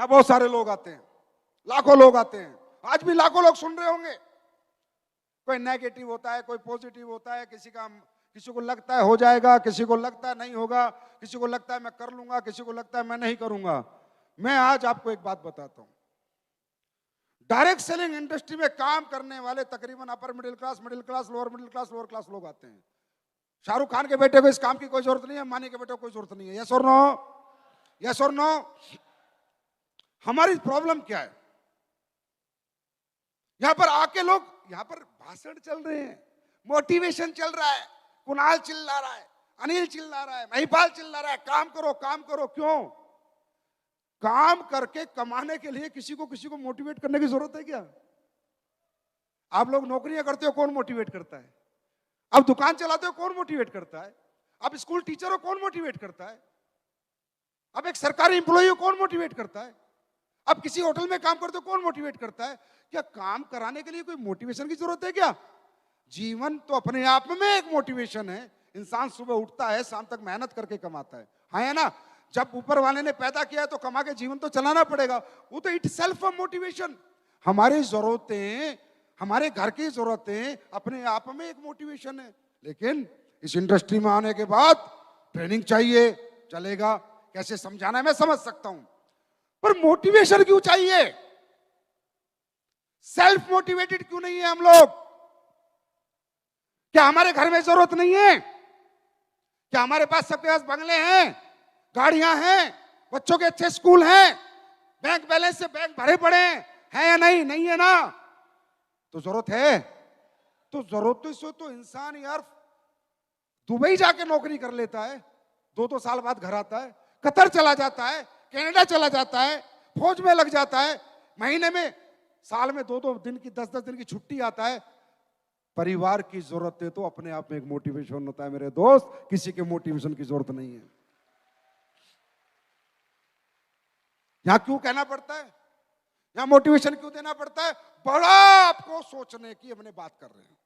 यहाँ बहुत सारे लोग आते हैं, लाखों लोग आते हैं, आज भी लाखों लोग सुन रहे होंगे। कोई नेगेटिव होता है, कोई पॉजिटिव होता है, किसी को लगता है हो जाएगा, किसी को लगता है नहीं होगा, किसी को लगता है मैं कर लूंगा, किसी को लगता है मैं नहीं करूंगा। मैं आज आपको एक बात बताता हूं, डायरेक्ट सेलिंग इंडस्ट्री में काम करने वाले तकरीबन upper middle class, lower class लोग आते हैं। शाहरुख खान के बेटे को इस काम की कोई जरूरत नहीं है, अंबानी के बेटे को कोई जरूरत नहीं है। यस और नो? यस और नो? हमारी प्रॉब्लम क्या है? यहां पर आके लोग, यहां पर भाषण चल रहे हैं, मोटिवेशन चल रहा है, कुणाल चिल्ला रहा है, अनिल चिल्ला रहा है, महिपाल चिल्ला रहा है, काम करो काम करो। क्यों? काम करके कमाने के लिए किसी को मोटिवेट करने की जरूरत है क्या? आप लोग नौकरियां करते हो, कौन मोटिवेट करता है? आप दुकान चलाते हो, कौन मोटिवेट करता है? आप स्कूल टीचर हो, कौन मोटिवेट करता है? अब एक सरकारी इंप्लॉई हो, कौन मोटिवेट करता है? अब किसी होटल में काम करते हो, कौन मोटिवेट करता है? क्या काम कराने के लिए कोई मोटिवेशन की जरूरत है क्या? जीवन तो अपने आप में एक मोटिवेशन है। इंसान सुबह उठता है, शाम तक मेहनत करके कमाता है, हाँ है ना? जब ऊपर वाले ने पैदा किया है तो कमा के जीवन तो चलाना पड़ेगा, वो तो इट सेल्फ अ मोटिवेशन। हमारी जरूरतें, हमारे घर की जरूरतें अपने आप में एक मोटिवेशन है। लेकिन इस इंडस्ट्री में आने के बाद ट्रेनिंग चाहिए, चलेगा कैसे समझाना है मैं समझ सकता हूं, पर मोटिवेशन क्यों चाहिए? सेल्फ मोटिवेटेड क्यों नहीं है हम लोग? क्या हमारे घर में जरूरत नहीं है? क्या हमारे पास सबके पास बंगले हैं, गाड़ियां हैं, बच्चों के अच्छे स्कूल हैं, बैंक बैलेंस से बैंक भरे पड़े हैं या नहीं? नहीं है ना? तो जरूरत है। तो जरूरत से तो इंसान यार दुबई जाके नौकरी कर लेता है, 2-2 साल बाद घर आता है, कतर चला जाता है, कनाडा चला जाता है, फौज में लग जाता है, महीने में, साल में 2-2 दिन की, 10-10 दिन की छुट्टी आता है। परिवार की जरूरत है तो अपने आप में एक मोटिवेशन होता है मेरे दोस्त, किसी के मोटिवेशन की जरूरत नहीं है। यहां क्यों कहना पड़ता है, यहां मोटिवेशन क्यों देना पड़ता है? बड़ा आपको सोचने की हमने बात कर रहे हैं,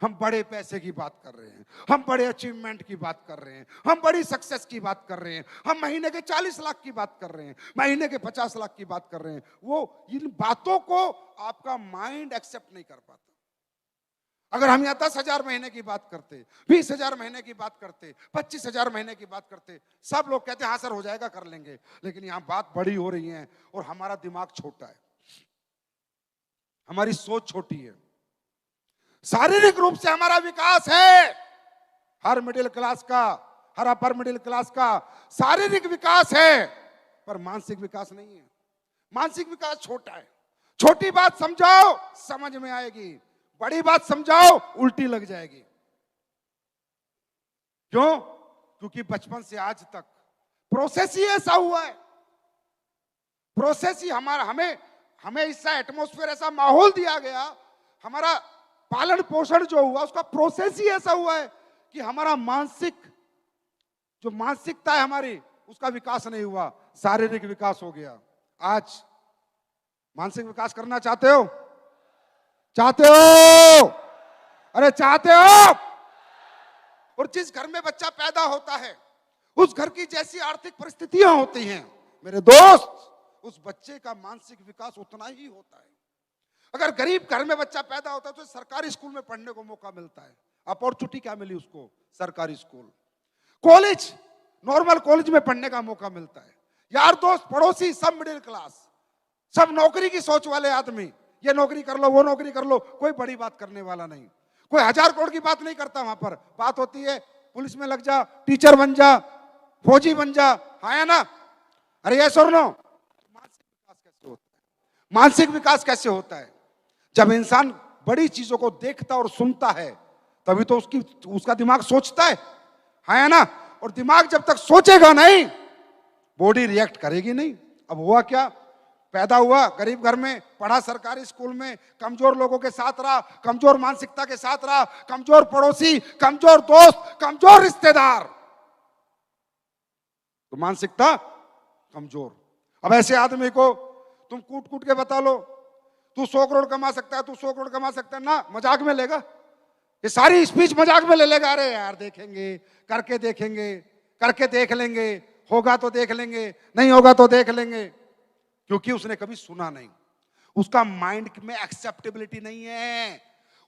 हम बड़े पैसे की बात कर रहे हैं, हम बड़े अचीवमेंट की बात कर रहे हैं, हम बड़ी सक्सेस की बात कर रहे हैं, हम महीने के 40 लाख की बात कर रहे हैं, महीने के 50 लाख की बात कर रहे हैं। वो इन बातों को आपका माइंड एक्सेप्ट नहीं कर पाता। अगर हम यहाँ 10,000 महीने की बात करते, 20,000 महीने की बात करते, 25,000 महीने की बात करते, सब लोग कहते हैं हाँ सर हो जाएगा, कर लेंगे। लेकिन यहाँ बात बड़ी हो रही है और हमारा दिमाग छोटा है, हमारी सोच छोटी है। शारीरिक रूप से हमारा विकास है, हर मिडिल क्लास का, हर अपर मिडिल क्लास का शारीरिक विकास है, पर मानसिक विकास नहीं है। मानसिक विकास छोटा है। छोटी बात समझाओ समझ में आएगी, बड़ी बात समझाओ उल्टी लग जाएगी। क्यों? क्योंकि बचपन से आज तक प्रोसेस ही ऐसा हुआ है। प्रोसेस ही हमारा, हमें ऐसा एटमॉस्फेयर, ऐसा माहौल दिया गया, हमारा पालन पोषण जो हुआ उसका प्रोसेस ही ऐसा हुआ है कि हमारा जो मानसिकता है हमारी, उसका विकास नहीं हुआ, शारीरिक विकास हो गया। आज मानसिक विकास करना चाहते हो? चाहते हो? अरे चाहते हो? और जिस घर में बच्चा पैदा होता है, उस घर की जैसी आर्थिक परिस्थितियां होती हैं मेरे दोस्त, उस बच्चे का मानसिक विकास उतना ही होता है। अगर गरीब घर में बच्चा पैदा होता है तो सरकारी स्कूल में पढ़ने को मौका मिलता है। अपॉर्चुनिटी क्या मिली उसको? सरकारी स्कूल। कॉलेज, नॉर्मल कॉलेज में पढ़ने का मौका मिलता है। यार दोस्त, पड़ोसी, सब मिडिल क्लास, सब नौकरी की सोच वाले आदमी, ये नौकरी कर लो, वो नौकरी कर लो, कोई बड़ी बात करने वाला नहीं, कोई 1000 करोड़ की बात नहीं करता। वहां पर बात होती है पुलिस में लग जा, टीचर बन जा, फौजी बन जा, हाँ ना? अरे ये सुन लो, मानसिक विकास कैसे होता है? मानसिक विकास कैसे होता है? जब इंसान बड़ी चीजों को देखता और सुनता है तभी तो उसका दिमाग सोचता है, हाँ ना? और दिमाग जब तक सोचेगा नहीं, बॉडी रिएक्ट करेगी नहीं। अब हुआ क्या? पैदा हुआ गरीब घर में, पढ़ा सरकारी स्कूल में, कमजोर लोगों के साथ रहा, कमजोर मानसिकता के साथ रहा, कमजोर पड़ोसी, कमजोर दोस्त, कमजोर रिश्तेदार, तो मानसिकता कमजोर। अब ऐसे आदमी को तुम कूट कूट के बता लो तू 100 करोड़ कमा सकता है, तू 100 करोड़ कमा सकता है ना, मजाक में लेगा, ये सारी स्पीच मजाक में ले लेगा। अरे यार देखेंगे, करके देखेंगे, करके देख लेंगे, होगा तो देख लेंगे, नहीं होगा तो देख लेंगे। क्योंकि उसने कभी सुना नहीं, उसका माइंड में एक्सेप्टेबिलिटी नहीं है।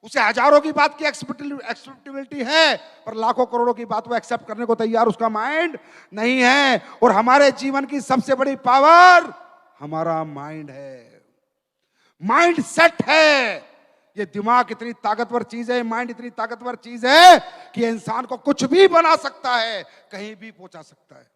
उसे हजारों की बात की एक्सेप्टेबिलिटी है, पर लाखों करोड़ों की बात वो एक्सेप्ट करने को तैयार उसका माइंड नहीं है। और हमारे जीवन की सबसे बड़ी पावर हमारा माइंड है, माइंड सेट है। ये दिमाग इतनी ताकतवर चीज है, माइंड इतनी ताकतवर चीज है कि इंसान को कुछ भी बना सकता है, कहीं भी पहुंचा सकता है।